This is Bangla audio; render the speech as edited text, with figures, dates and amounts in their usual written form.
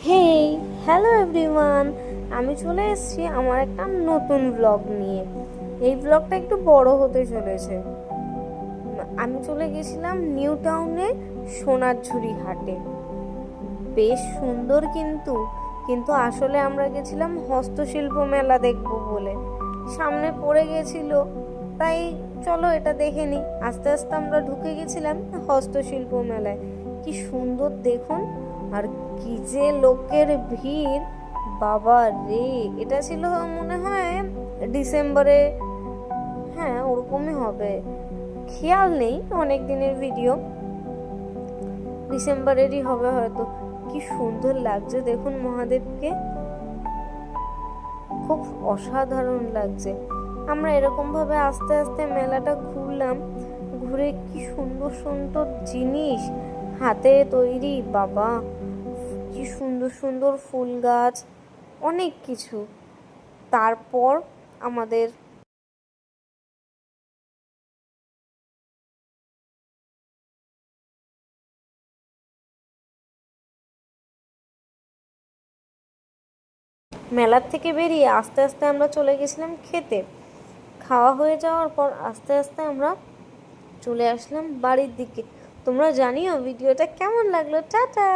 হেই, হ্যালো এভরিওয়ান। আমি চলে এসেছি আমার একটা নতুন ব্লগ নিয়ে। এই ব্লগটা একটু বড় হতে চলেছে। আমি চলে গেছিলাম নিউ টাউনে সোনারঝুরি হাটে। বেশ সুন্দর কিন্তু কিন্তু আসলে আমরা গেছিলাম হস্তশিল্প মেলা দেখবো বলে। সামনে পড়ে গেছিল, তাই চলো এটা দেখে নিই। আস্তে আস্তে আমরা ঢুকে গেছিলাম হস্তশিল্প মেলায়। কি সুন্দর দেখুন, আর কি যে লোকের ভিড়! বাবা রে, এটা ছিল মনে হয় ডিসেম্বরে। হ্যাঁ, ওরকমই হবে, খেয়াল নেই, অনেক দিনের ভিডিও। ডিসেম্বরেরই হবে হয়তো। কি সুন্দর লাগছে দেখুন মহাদেবকে, খুব অসাধারণ লাগছে। আমরা এরকম ভাবে আস্তে আস্তে মেলাটা ঘুরলাম। ঘুরে কি সুন্দর সুন্দর জিনিস হাতে তৈরি, বাবা কি সুন্দর সুন্দর ফুল গাছ, অনেক কিছু। তারপর আমাদের মেলার থেকে বেরিয়ে আস্তে আস্তে আমরা চলে গেছিলাম খেতে। খাওয়া হয়ে যাওয়ার পর আস্তে আস্তে আমরা চলে আসলাম বাড়ির দিকে। তোমরা জানিও ভিডিওটা কেমন লাগলো। টাটা।